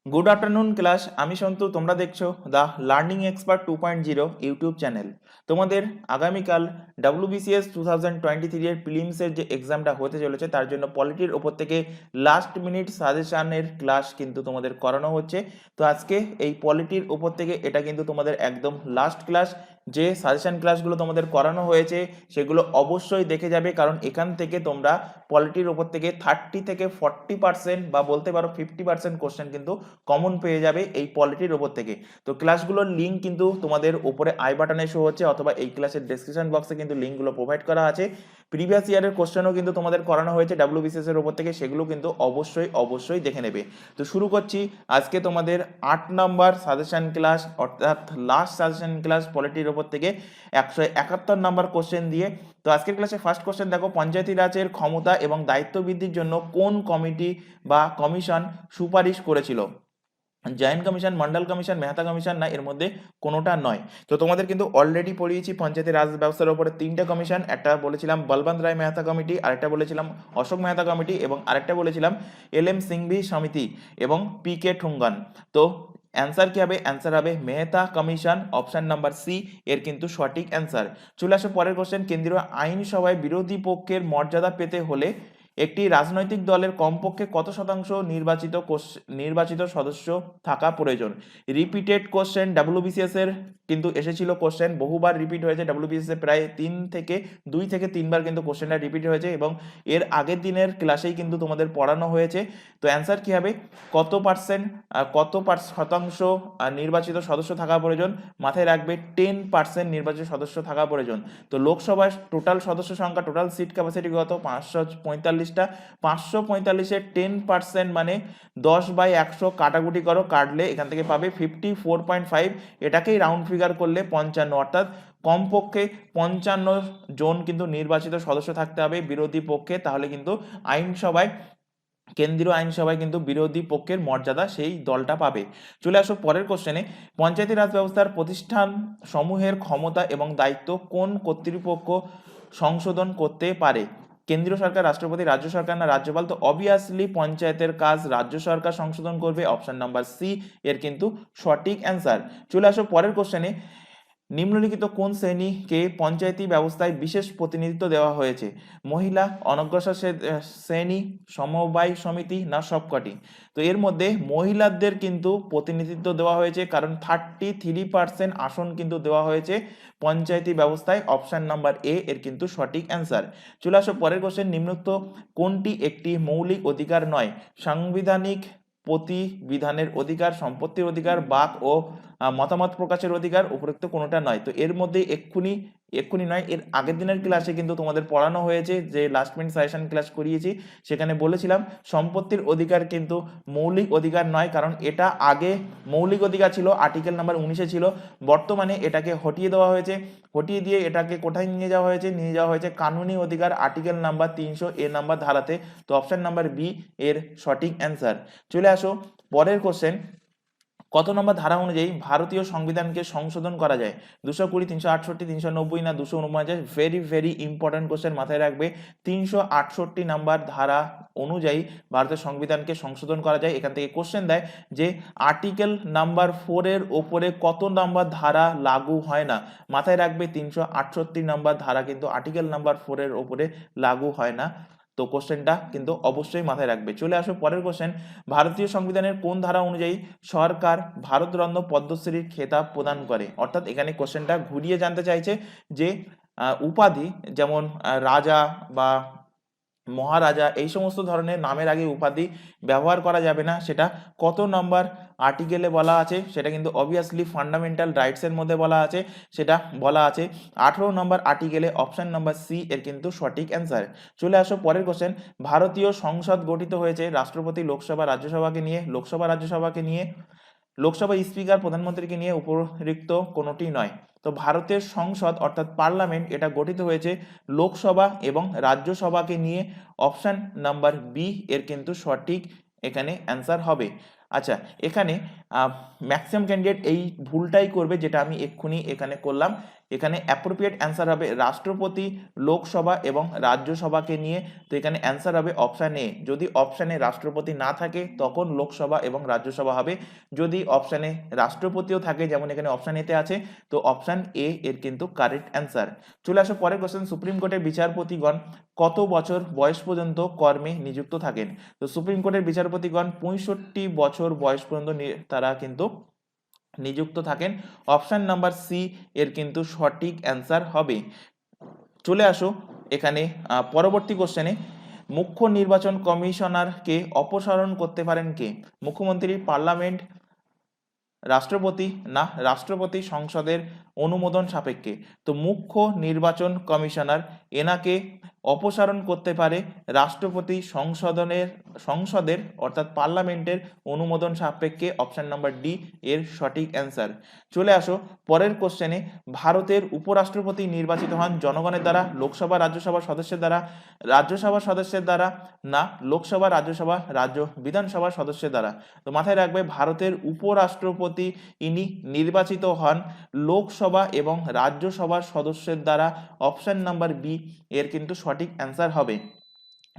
Good afternoon class, আমি সন্তু। তোমরা দেখছো the learning expert 2.0 YouTube channel. তোমাদের আগামীকাল WBCS 2023 এর প্রিলিমসের যে এক্সামটা হতে চলেছে তার জন্য পলিটির ওপর থেকে লাস্ট মিনিট সাজেশানের ক্লাস কিন্তু তোমাদের করানো হচ্ছে। তো আজকে এই পলিটির ওপর থেকে এটা কিন্তু তোমাদের একদম লাস্ট ক্লাস। যে সাজেশন ক্লাসগুলো তোমাদের করানো হয়েছে সেগুলো অবশ্যই দেখে যাবে, কারণ এখান থেকে তোমরা পলিটির ওপর থেকে 30 থেকে 40% বা বলতে পারো 50% কোশ্চেন কিন্তু কমন পেয়ে যাবে এই পলিটির ওপর থেকে। তো ক্লাসগুলোর লিঙ্ক কিন্তু তোমাদের উপরে আই বাটনে শো হচ্ছে, অথবা এই ক্লাসের ডেসক্রিপশন বক্সে কিন্তু লিঙ্কগুলো প্রোভাইড করা আছে। প্রিভিয়াস ইয়ারের কোশ্চেনও কিন্তু তোমাদের করানো হয়েছে WBCS এর ওপর থেকে, সেগুলো কিন্তু অবশ্যই দেখে নেবে। তো শুরু করছি আজকে তোমাদের 8 নাম্বার সাজেশন ক্লাস, অর্থাৎ লাস্ট সাজেশন ক্লাস পলিটির ওপর থেকে 171 নাম্বার কোশ্চেন দিয়ে। তো আজকের ক্লাসে ফার্স্ট কোশ্চেন দেখো, পঞ্চায়েতি রাজের ক্ষমতা এবং দায়িত্ব বৃদ্ধির জন্য কোন কমিটি বা কমিশন সুপারিশ করেছিল? Joint commission, Mondal commission, Mehta commission, না এর মধ্যে কোনোটা নয়? তো তোমাদের কিন্তু অলরেডি পড়িয়েছি পঞ্চায়েতি রাজ ব্যবস্থার উপরে 3টে কমিশন। একটা বলেছিলাম বলবন্ত রায় মেহতা কমিটি, আরেকটা বলেছিলাম অশোক মেহতা কমিটি, এবং আরেকটা বলেছিলাম LM সিংভি সমিতি এবং PK ঠুঙ্গান। তো অ্যান্সার কি হবে? অ্যান্সার হবে Mehta commission, option number C এর কিন্তু সঠিক অ্যান্সার। চলে আসো পরের কোশ্চেন, কেন্দ্রীয় আইনসভায় বিরোধী পক্ষের মর্যাদা পেতে হলে একটি রাজনৈতিক দলের কমপক্ষে কত শতাংশ নির্বাচিত সদস্য থাকা প্রয়োজন? রিপিটেড কোশ্চেন WBCS এর কিন্তু এসেছিল কোশ্চেন, বহুবার রিপিট হয়েছে WBCS এ, প্রায় 2 থেকে 3বার কিন্তু কোশ্চেনটা রিপিট হয়েছে, এবং এর আগের দিনের ক্লাসেই কিন্তু তোমাদের পড়ানো হয়েছে। তো অ্যান্সার কি হবে? কত শতাংশ নির্বাচিত সদস্য থাকা প্রয়োজন? মাথায় রাখবে 10% নির্বাচিত সদস্য থাকা প্রয়োজন। তো লোকসভার টোটাল সদস্য সংখ্যা, টোটাল সিট ক্যাপাসিটি কত? 545টা। 545-এর 10% মানে 10/100 কাটাকুটি করো, কাটলে এখান থেকে পাবে 54.5। এটাকেই রাউন্ড ফিগার করলে 55, অর্থাৎ কমপক্ষে 55 জন কিন্তু নির্বাচিত সদস্য থাকতে হবে বিরোধী পক্ষে, তাহলে কিন্তু আইনসভায়, কেন্দ্রীয় আইনসভায় কিন্তু বিরোধী পক্ষের মর্যাদা সেই দলটা পাবে। চলে আসো পরের কোশ্চেনে, পঞ্চায়েতি রাজ ব্যবস্থার প্রতিষ্ঠান সমূহের ক্ষমতা এবং দায়িত্ব কোন কর্তৃপক্ষ সংশোধন করতে পারে? কেন্দ্রীয় সরকার, রাষ্ট্রপতি, রাজ্য সরকার, না রাজ্যপাল? তো অবভিয়াসলি পঞ্চায়েতের কাজ রাজ্য সরকার সংশোধন করবে, অপশন নাম্বার সি এর কিন্তু সঠিক অ্যান্সার। চলে আসো পরের কোশ্চেনে, নিম্নলিখিত কোন শ্রেণীকে পঞ্চায়েতি ব্যবস্থায় বিশেষ প্রতিনিধিত্ব দেওয়া হয়েছে? মহিলা, অনগ্রসর শ্রেণী, সমবায় সমিতি, না সবকটি? তো এর মধ্যে মহিলাদের কিন্তু প্রতিনিধিত্ব দেওয়া হয়েছে, কারণ 33% আসন কিন্তু দেওয়া হয়েছে পঞ্চায়েতি ব্যবস্থায়, অপশন নাম্বার এ এর কিন্তু সঠিক অ্যান্সার। চলে আসো পরের কোশ্চেন, নিম্নোক্ত কোনটি একটি মৌলিক অধিকার নয়? সাংবিধানিক প্রতিবিধানের অধিকার, সম্পত্তির অধিকার, বাক ও মতামত প্রকাশের অধিকার? উপরোক্ত কোনোটা নয়। তো এর মধ্যে এক্ষুনি নয়, এর আগের দিনের ক্লাসে কিন্তু তোমাদের পড়ানো হয়েছে, যে লাস্ট মিনিট সাজেশন ক্লাস করিয়েছি, সেখানে বলেছিলাম সম্পত্তির অধিকার কিন্তু মৌলিক অধিকার নয়, কারণ এটা আগে মৌলিক অধিকার ছিল, আর্টিকেল নাম্বার 19-এ ছিল। বর্তমানে এটাকে হটিয়ে দেওয়া হয়েছে, হটিয়ে দিয়ে এটাকে কোথায় নিয়ে যাওয়া হয়েছে? নিয়ে যাওয়া হয়েছে কানুনি অধিকার, আর্টিকেল নাম্বার 300 নাম্বার ধারাতে। তো অপশন নাম্বার বি এর সঠিক অ্যান্সার। চলে আসো পরের কোশ্চেন, কত নম্বর ধারা অনুযায়ী ভারতীয় সংবিধানকে সংশোধন করা যায়? 220, 368, 390, না 249? ভেরি ইম্পর্টেন্ট কোশ্চেন, মাথায় রাখবে। 368 নাম্বার ধারা অনুযায়ী ভারতের সংবিধানকে সংশোধন করা যায়। এখান থেকে কোশ্চেন দেয় যে আর্টিকেল নাম্বার 4 এর ওপরে কত নাম্বার ধারা লাগু হয় না? মাথায় রাখবে 368 নাম্বার ধারা কিন্তু আর্টিকেল নাম্বার 4 এর ওপরে লাগু হয় না। তো কোশ্চেনটা কিন্তু অবশ্যই মাথায় রাখবে। চলে আসো পরের কোশ্চেন, ভারতীয় সংবিধানের কোন ধারা অনুযায়ী সরকার ভারতরত্ন পদ্মশ্রীর খেতাব প্রদান করে? অর্থাৎ এখানে কোশ্চেনটা ঘুরিয়ে জানতে চাইছে যে উপাধি, যেমন রাজা বা মহারাজা, এই সমস্ত ধরনের নামের আগে উপাধি ব্যবহার করা যাবে না, সেটা কত নম্বর আর্টিকেলে বলা আছে? সেটা কিন্তু অবভিয়াসলি ফান্ডামেন্টাল রাইটসের মধ্যে বলা আছে, সেটা বলা আছে 18 নম্বর আর্টিকেলে, অপশন নাম্বার সি এর কিন্তু সঠিক অ্যান্সার। চলে আসো পরের কোশ্চেন, ভারতীয় সংসদ গঠিত হয়েছে রাষ্ট্রপতি, লোকসভা, রাজ্যসভাকে নিয়ে? লোকসভা, রাজ্যসভাকে নিয়ে। লোকসভা স্পিকার, প্রধানমন্ত্রীকে নিয়ে? উপরিক্ত কোনোটি নয়। তো ভারতের সংসদ অর্থাৎ পার্লামেন্ট এটা গঠিত হয়েছে লোকসভা এবং রাজ্যসভাকে নিয়ে, অপশন নাম্বার বি এর কিন্তু সঠিক এখানে অ্যান্সার হবে। আচ্ছা, এখানে ম্যাক্সিমাম ক্যান্ডিডেট এই ভুলটাই করবে যেটা আমি এক্ষুনি এখানে করলাম। এখানে অ্যাপ্রোপ্রিয়েট অ্যান্সার হবে রাষ্ট্রপতি, লোকসভা এবং রাজ্যসভাকে নিয়ে। তো এখানে অ্যান্সার হবে অপশান এ। যদি অপশানে রাষ্ট্রপতি না থাকে তখন লোকসভা এবং রাজ্যসভা হবে। যদি অপশানে রাষ্ট্রপতিও থাকে, যেমন এখানে অপশান এতে আছে, তো অপশান এ এর কিন্তু কারেক্ট অ্যান্সার। চলে আসো পরের কোশ্চেন, সুপ্রিম কোর্টের বিচারপতিগণ কত বছর বয়স পর্যন্ত কর্মে নিযুক্ত থাকেন? তো সুপ্রিম কোর্টের বিচারপতিগণ 65 বছর বয়স পর্যন্ত তারা কিন্তু নিযুক্ত থাকেন। অপশন নাম্বার সি এর কিন্তু সঠিক অ্যান্সার হবে। চলে আসো এখানে পরবর্তী কোশ্চেনে, মুখ্য নির্বাচন কমিশনারকে অপসারণ করতে পারেন কে? মুখ্যমন্ত্রী, পার্লামেন্ট, রাষ্ট্রপতি না রাষ্ট্রপতি সংসদের অনুমোদন সাপেক্ষে? তো মুখ্য নির্বাচন কমিশনার এনাকে অপসারণ করতে পারে রাষ্ট্রপতি সংসদের অর্থাৎ পার্লামেন্টের অনুমোদন সাপেক্ষে। অপশন নাম্বার ডি এর সঠিক অ্যান্সার। চলে আসো পরের কোশ্চেনে, ভারতের উপরাষ্ট্রপতি নির্বাচিত হন জনগণের দ্বারা, লোকসভা রাজ্যসভা সদস্যের দ্বারা, রাজ্যসভা সদস্যের দ্বারা না লোকসভা রাজ্যসভা রাজ্য বিধানসভা সদস্যের দ্বারা? তো মাথায় রাখবে, ভারতের উপরাষ্ট্রপতি ইনি নির্বাচিত হন লোকসভা এবং রাজ্যসভার সদস্যের দ্বারা। অপশন নাম্বার বি এর কিন্তু সঠিক অ্যান্সার হবে।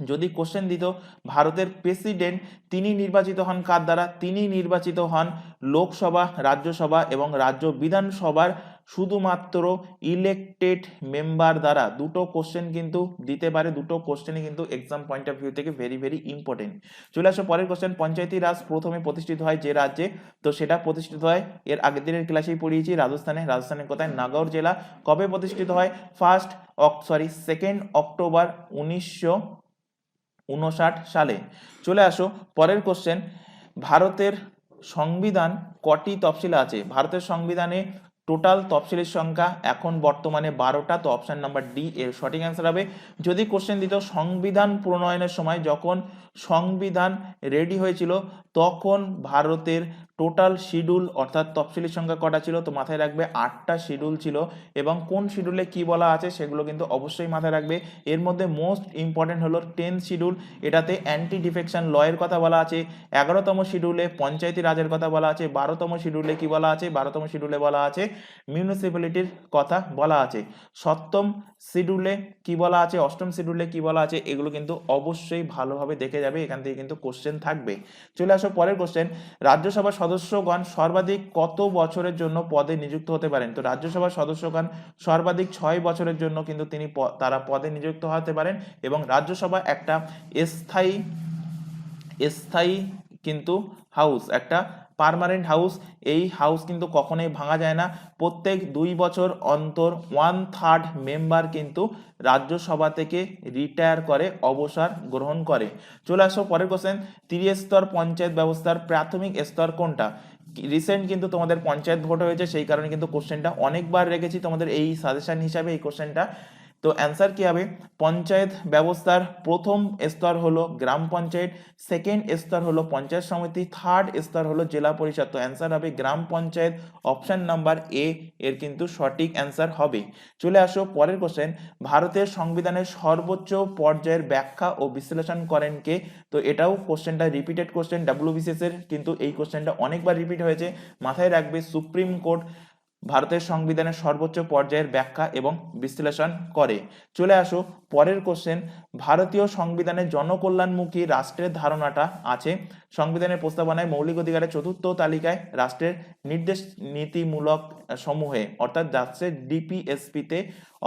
যদি কোশ্চেন দিত ভারতের প্রেসিডেন্ট তিনি নির্বাচিত হন কার দ্বারা? তিনি নির্বাচিত হন লোকসভা, রাজ্যসভা এবং রাজ্য বিধানসভার শুধুমাত্র ইলেকটেড মেম্বার দ্বারা। দুটো কোশ্চেন কিন্তু দিতে পারে, দুটো কোশ্চেনই কিন্তু এক্সাম পয়েন্ট অফ ভিউ থেকে ভেরি ভেরি ইম্পর্টেন্ট। চলে আসো পরের কোশ্চেন, পঞ্চায়েতি রাজ প্রথমে প্রতিষ্ঠিত হয় যে রাজ্যে? তো সেটা প্রতিষ্ঠিত হয়, এর আগের দিনের ক্লাসেই পড়িয়েছি, রাজস্থানের কোথায়? নাগৌর জেলা। কবে প্রতিষ্ঠিত হয়? 2 অক্টোবর 1959 সালে। চলে আসো পরের কোশ্চেন, ভারতের সংবিধান কটি তফসিলে আছে? ভারতের সংবিধানে টোটাল তফসিলের সংখ্যা এখন বর্তমানে 12টা। তো অপশন নাম্বার ডি এর সঠিক অ্যান্সার হবে। যদি কোশ্চেন দিত সংবিধান প্রণয়নের সময় যখন সংবিধান রেডি হয়েছিল তখন ভারতের টোটাল শিডিউল অর্থাৎ তফসিলের সংখ্যা কটা ছিল? তো মাথায় রাখবে 8টা শিডিউল ছিল, এবং কোন শিডিউলে কি বলা আছে সেগুলো কিন্তু অবশ্যই মাথায় রাখবে। এর মধ্যে মোস্ট ইম্পর্টেন্ট হলো 10th শিডিউল, এটাতে অ্যান্টি ডিফেকশন ল এর কথা বলা আছে। 11তম শিডিউলে পঞ্চায়েতি রাজের কথা বলা আছে। 12তম শিডিউলে কি বলা আছে? 12তম শিডিউলে বলা আছে মিউনিসিপ্যালিটির কথা বলা আছে। 7ম শিডিউলে কি বলা আছে? 8ম শিডিউলে কি বলা আছে? এগুলো কিন্তু অবশ্যই ভালোভাবে দেখে যাবে, এখান থেকে কিন্তু কোশ্চেন থাকবে। চলে আসো পরের কোশ্চেন, রাজ্যসভার সদস্যগণ সর্বাধিক কত বছরের জন্য পদে নিযুক্ত হতে পারেন? তো রাজ্যসভার সদস্যগণ সর্বাধিক 6 বছরের জন্য কিন্তু তারা পদে নিযুক্ত হতে পারেন, এবং রাজ্যসভা একটা স্থায়ী কিন্তু হাউস, একটা পার্মানেন্ট হাউস। এই হাউস কিন্তু কখনোই ভাঙা যায় না। প্রত্যেক 2 বছর অন্তর 1/3 মেম্বার কিন্তু রাজ্যসভা থেকে রিটায়ার করে, অবসর গ্রহণ করে। চলে আসো পরের কোশ্চেন, ত্রিস্তর পঞ্চায়েত ব্যবস্থার প্রাথমিক স্তর কোনটা? রিসেন্ট কিন্তু তোমাদের পঞ্চায়েত ভোট হয়েছে, সেই কারণে কিন্তু কোশ্চেনটা অনেকবার রেখেছি তোমাদের এই সাজেশন হিসাবে এই কোশ্চেনটা। তো অ্যান্সার কি হবে? পঞ্চায়েত ব্যবস্থার প্রথম স্তর হলো গ্রাম পঞ্চায়েত, সেকেন্ড স্তর হলো পঞ্চায়েত সমিতি, থার্ড স্তর হলো জেলা পরিষদ। তো অ্যান্সার হবে গ্রাম পঞ্চায়েত। অপশন নাম্বার এ এর কিন্তু সঠিক অ্যান্সার হবে। চলে আসো পরের কোশ্চেন, ভারতের সংবিধানের সর্বোচ্চ পর্যায়ের ব্যাখ্যা ও বিশ্লেষণ করেন কে? তো এটাও কোশ্চেনটা রিপিটেড কোশ্চেন, WBCS এর কিন্তু এই কোশ্চেনটা অনেকবার রিপিট হয়েছে। মাথায় রাখবে, সুপ্রিম কোর্ট ভারতের সংবিধানের সর্বোচ্চ পর্যায়ের ব্যাখ্যা এবং বিশ্লেষণ করে। চলে আসো পরের কোশ্চেন, ভারতীয় সংবিধানে জনকল্যাণমুখী রাষ্ট্রের ধারণাটা আছে সংবিধানের প্রস্তাবনায় মৌলিক অধিকারের 4র্থ তালিকায় রাষ্ট্রের নির্দেশ নীতিমূলক সমূহে, অর্থাৎ যাচ্ছে ডিপিএসপিতে।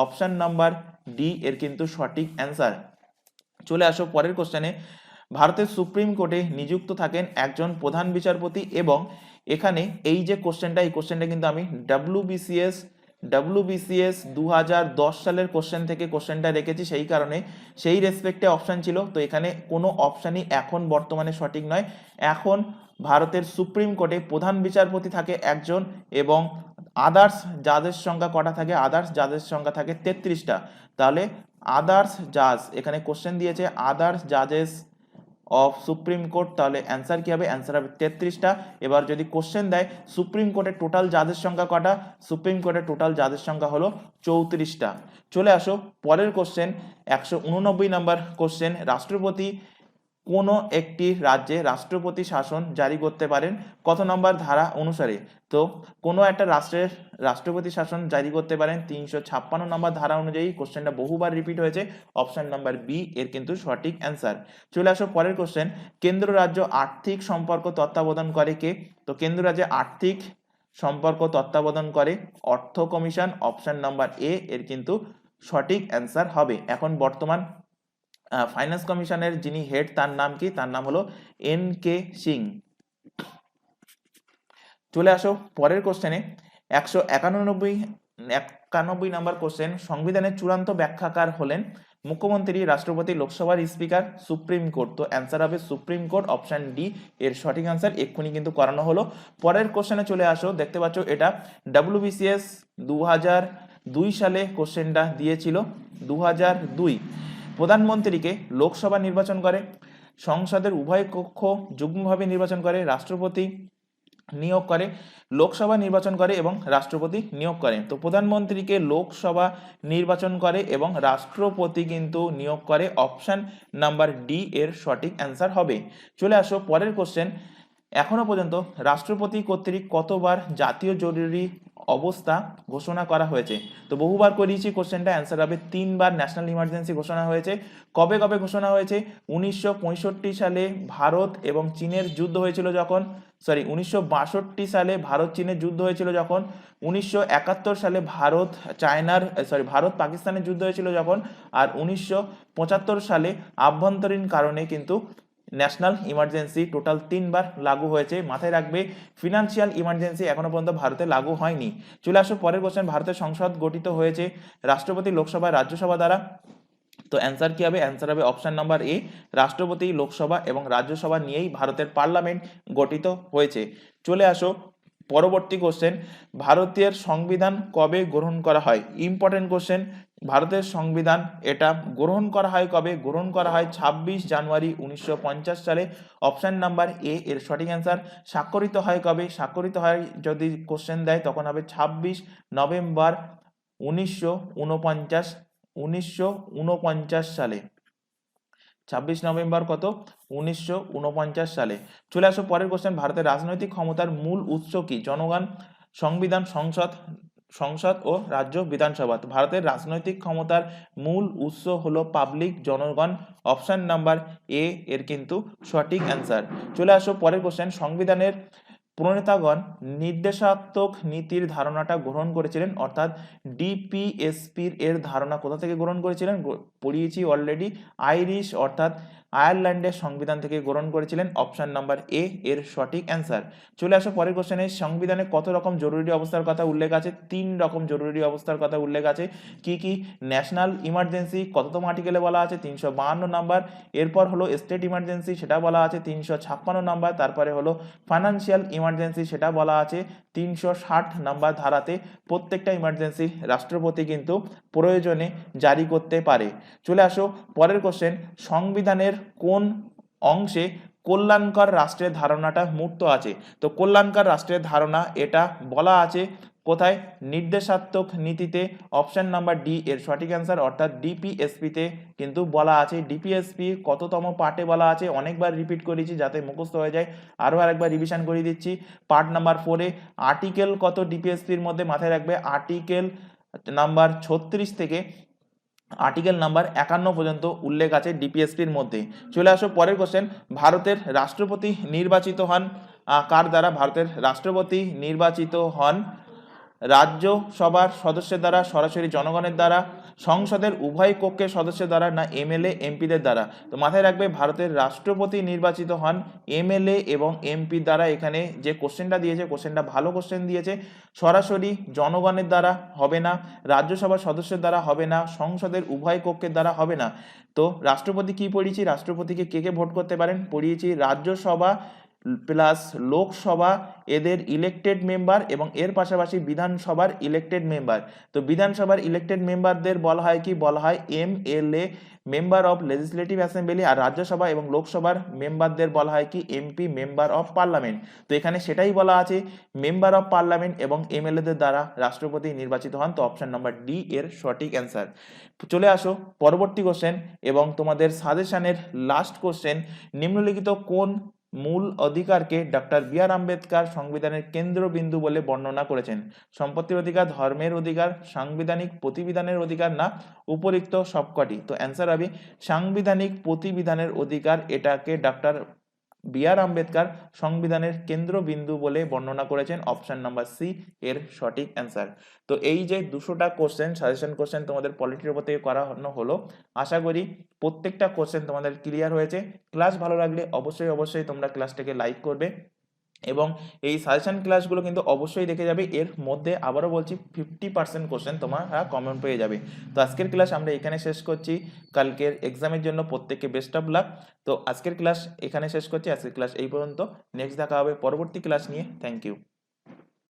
অপশন নাম্বার ডি এর কিন্তু সঠিক অ্যান্সার। চলে আসো পরের কোশ্চেনে, ভারতের সুপ্রিম কোর্টে নিযুক্ত থাকেন একজন প্রধান বিচারপতি, এবং এখানে এই যে কোশ্চেনটা, এই কোশ্চেনটা কিন্তু আমি WBCS 2010 সালের কোশ্চেন থেকে কোশ্চেনটা রেখেছি, সেই কারণে সেই রেসপেক্টে অপশান ছিল। তো এখানে কোনো অপশানই এখন বর্তমানে সঠিক নয়। এখন ভারতের সুপ্রিম কোর্টে প্রধান বিচারপতি থাকে একজন, এবং আদার্স জাজের সংখ্যা কটা থাকে? আদার্স জাজের সংখ্যা থাকে 33টা। তাহলে আদার্স জাজ, এখানে কোশ্চেন দিয়েছে আদার্স জাজেস অফ সুপ্রিম কোর্ট, তাহলে অ্যান্সার কি হবে? অ্যান্সার হবে 33টা। এবার যদি কোশ্চেন দেয় সুপ্রিম কোর্টের টোটাল জাজের সংখ্যা কটা? সুপ্রিম কোর্টের টোটাল জাজের সংখ্যা হলো 34টা। চলে আসো পরের কোশ্চেন, 189 নম্বর কোশ্চেন, রাষ্ট্রপতি কোনো একটি রাজ্যে রাষ্ট্রপতি শাসন জারি করতে পারেন কত নম্বর ধারা অনুসারে? তো কোনো একটা রাষ্ট্রের রাষ্ট্রপতি শাসন জারি করতে পারেন 356 নম্বর ধারা অনুযায়ী। কোশ্চেনটা বহুবার রিপিট হয়েছে, অপশন নাম্বার বি এর কিন্তু সঠিক অ্যান্সার। চলে আসো পরের কোশ্চেন, কেন্দ্র রাজ্য আর্থিক সম্পর্ক তত্ত্বাবধান করে কে? তো কেন্দ্র রাজ্যে আর্থিক সম্পর্ক তত্ত্বাবধান করে অর্থ কমিশন, অপশন নাম্বার এ এর কিন্তু সঠিক অ্যান্সার হবে। এখন বর্তমান ফাইন্যান্স কমিশনের যিনি হেড তার নাম কি? তার নাম হলো এন.কে. সিং। চলে আসো পরের কোশ্চেনে, 191 নম্বর কোশ্চেন, সংবিধানের চূড়ান্ত ব্যাখ্যাকার হলেন মুখ্যমন্ত্রী, রাষ্ট্রপতি, লোকসভার স্পিকার, সুপ্রিম কোর্ট। তো অ্যান্সার হবে সুপ্রিম কোর্ট, অপশন ডি এর সঠিক অ্যান্সার। এক্ষুনি কিন্তু করানো হলো। পরের কোশ্চেনে চলে আসো, দেখতে পাচ্ছ এটা WBCS 2002 সালে কোশ্চেনটা দিয়েছিল। 2002 প্রধানমন্ত্রীকে লোকসভা নির্বাচন করে, সংসদের উভয় কক্ষ যুগ্মভাবে নির্বাচন করে, রাষ্ট্রপতি নিয়োগ করে, লোকসভা নির্বাচন করে এবং রাষ্ট্রপতি নিয়োগ করে। তো প্রধানমন্ত্রীকে লোকসভা নির্বাচন করে এবং রাষ্ট্রপতি কিন্তু নিয়োগ করে, অপশন নাম্বার ডি এর সঠিক অ্যান্সার হবে। চলে আসো পরের কোশ্চেন, এখনো পর্যন্ত রাষ্ট্রপতি কর্তৃক কতবার জাতীয় জরুরি অবস্থা ঘোষণা করা হয়েছে? তো বহুবার করিয়েছি কোশ্চেনটা, অ্যান্সার হবে 3 বার ন্যাশনাল ইমার্জেন্সি ঘোষণা হয়েছে। কবে কবে ঘোষণা হয়েছে? 1965 সালে ভারত এবং চীনের যুদ্ধ হয়েছিল যখন, 1962 সালে ভারত চীনের যুদ্ধ হয়েছিল যখন, 1971 সালে ভারত পাকিস্তানের যুদ্ধ হয়েছিল যখন, আর 1975 সালে আভ্যন্তরীণ কারণে কিন্তু ন্যাশনাল ইমার্জেন্সি টোটাল 3 বার লাগু হয়েছে। মাথায় রাখবে ফিনান্সিয়াল ইমার্জেন্সি এখনো পর্যন্ত ভারতে লাগু হয়নি। চলে আসো পরের কোশ্চেন, ভারতের সংসদ গঠিত হয়েছে রাষ্ট্রপতি, লোকসভা, রাজ্যসভা দ্বারা। তো অ্যান্সার কি হবে? অ্যান্সার হবে অপশন নাম্বার এ, রাষ্ট্রপতি, লোকসভা এবং রাজ্যসভা নিয়েই ভারতের পার্লামেন্ট গঠিত হয়েছে। চলে আসো পরবর্তী কোশ্চেন, ভারতের সংবিধান কবে গ্রহণ করা হয়? Important question. ভারতের সংবিধান এটা গ্রহণ করা হয় কবে? গ্রহণ করা হয় 26 জানুয়ারি 1950 সালে, অপশন নাম্বার এ এর সঠিক অ্যান্সার। স্বাক্ষরিত হয় কবে? স্বাক্ষরিত হয় যদি কোশ্চেন দেয় তখন হবে 26 নভেম্বর 1949 সালে। 26 নভেম্বর কত? 1949 সালে। চলে আসো পরের কোশ্চেন, ভারতের রাজনৈতিক ক্ষমতার মূল উৎস কি? জনগণ, সংবিধান, সংসদ ও রাজ্য বিধানসভা। ভারতের রাজনৈতিক ক্ষমতার মূল উৎস হলো পাবলিক, জনগণ, অপশন নাম্বার এ এর কিন্তু সঠিক অ্যান্সার। চলে আসো পরের কোশ্চেন, সংবিধানের প্রণেতাগণ নির্দেশাত্মক নীতির ধারণাটা গ্রহণ করেছিলেন, অর্থাৎ ডিপিএসপি এর ধারণা কোথা থেকে গ্রহণ করেছিলেন? পড়িয়েছি অলরেডি, আইরিশ অর্থাৎ আয়ারল্যান্ডের সংবিধান থেকে গ্রহণ করেছিলেন, অপশন নাম্বার এ এর সঠিক অ্যান্সার। চলে আসো পরের কোশ্চেনে, সংবিধানে কত রকম জরুরি অবস্থার কথা উল্লেখ আছে? 3 রকম জরুরি অবস্থার কথা উল্লেখ আছে। কি কি? ন্যাশনাল ইমার্জেন্সি কততম আর্টিকেলে বলা আছে? 352 নাম্বার। এরপর হলো স্টেট ইমার্জেন্সি, সেটা বলা আছে 356 নাম্বার। তারপরে হলো ফাইন্যান্সিয়াল ইমার্জেন্সি, সেটা বলা আছে 360 নাম্বার ধারাতে। প্রত্যেকটা ইমার্জেন্সি রাষ্ট্রপতি কিন্তু প্রয়োজনে জারি করতে পারে। চলে আসো পরের কোশ্চেন, সংবিধানের কোন অংশে কল্যাণকর রাষ্ট্রের ধারণাটা মূর্ত আছে? তো কল্যাণকর রাষ্ট্রের ধারণা এটা বলা আছে কোথায়? নির্দেশাত্মক নীতিতে, অপশন নাম্বার ডি এর সঠিক অ্যান্সার, অর্থাৎ ডিপিএসপি তে কিন্তু বলা আছে। ডিপিএসপি কততম পার্টে বলা আছে? অনেকবার রিপিট করেছি যাতে মুখস্থ হয়ে যায়, আরও আরেকবার রিভিশন করে দিচ্ছি। পার্ট নাম্বার 4 এ আর্টিকেল কত ডিপিএসপির মধ্যে? মাথায় রাখবে আর্টিকেল নাম্বার 36 থেকে আর্টিকেল নাম্বার 51 পর্যন্ত উল্লেখ আছে ডিপিএসপির মধ্যে। চলে আসো পরের কোশ্চেন, ভারতের রাষ্ট্রপতি নির্বাচিত হন কার দ্বারা? ভারতের রাষ্ট্রপতি নির্বাচিত হন রাজ্যসভার সদস্যের দ্বারা, সরাসরি জনগণের দ্বারা, সংসদের উভয় কক্ষের সদস্যের দ্বারা, না এমএলএ এমপিদের দ্বারা? তো মাথায় রাখবে ভারতের রাষ্ট্রপতি নির্বাচিত হন এমএলএ এবং এমপি দ্বারা। এখানে যে কোশ্চেনটা দিয়েছে, কোশ্চেনটা ভালো কোশ্চেন দিয়েছে। সরাসরি জনগণের দ্বারা হবে না, রাজ্যসভার সদস্যের দ্বারা হবে না, সংসদের উভয় কক্ষের দ্বারা হবে না। তো রাষ্ট্রপতি কি পড়িয়েছি? রাষ্ট্রপতিকে কে কে ভোট করতে পারেন? পড়িয়েছি রাজ্যসভা প্লাস লোকসভা এদের ইলেক্টেড মেম্বার এবং এর পাশাপাশি বিধানসভার ইলেক্টেড মেম্বার। তো বিধানসভার ইলেক্টেড মেম্বারদের বলা হয় কি, বলা হয় MLA, member of legislative assembly. আর রাজ্যসভা এবং লোকসভার মেম্বারদের বলা হয় কি এমপি, মেম্বার অফ পার্লামেন্ট। তো এখানে সেটাই বলা আছে, মেম্বার অফ পার্লামেন্ট এবং এমএলএদের দ্বারা রাষ্ট্রপতি নির্বাচিত হন। তো অপশন নাম্বার ডি এর সঠিক অ্যান্সার। চলে আসো পরবর্তী কোশ্চেন এবং তোমাদের সাজেশনের লাস্ট কোশ্চেন। নিম্নলিখিত কোন মূল অধিকারকে ডক্টর বি আর আম্বেদকর সংবিধানের কেন্দ্রবিন্দু বলে বর্ণনা করেছেন? সম্পত্তির অধিকার, ধর্মের অধিকার, সাংবিধানিক প্রতিবিধানের অধিকার না উপরিক্ত সবকটি? তো অ্যান্সার হবে সাংবিধানিক প্রতিবিধানের অধিকার। এটাকে ডক্টর বি আর আম্বেদকর সংবিধানের কেন্দ্রবিন্দু বলে বর্ণনা করেছেন। অপশন নাম্বার সি এর সঠিক অ্যান্সার। তো এই যে 200টা কোশ্চেন, সাজেশন কোশ্চেন তোমাদের পলিটির উপর থেকে করানো হলো, আশা করি প্রত্যেকটা কোশ্চেন তোমাদের ক্লিয়ার হয়েছে। ক্লাস ভালো লাগলে অবশ্যই তোমরা ক্লাসটাকে লাইক করবে এবং এই সাজেশন ক্লাসগুলো কিন্তু অবশ্যই দেখে যাবে। এর মধ্যে আবারও বলছি 50% কোশ্চেন তোমরা কমন পেয়ে যাবে। তো আজকের ক্লাস আমরা এখানে শেষ করছি। কালকের এক্সামের জন্য প্রত্যেককে বেস্ট অফ লাক। তো আজকের ক্লাস এখানে শেষ করছি। আজকের ক্লাস এই পর্যন্ত। নেক্সট দেখা হবে পরবর্তী ক্লাস নিয়ে। Thank you.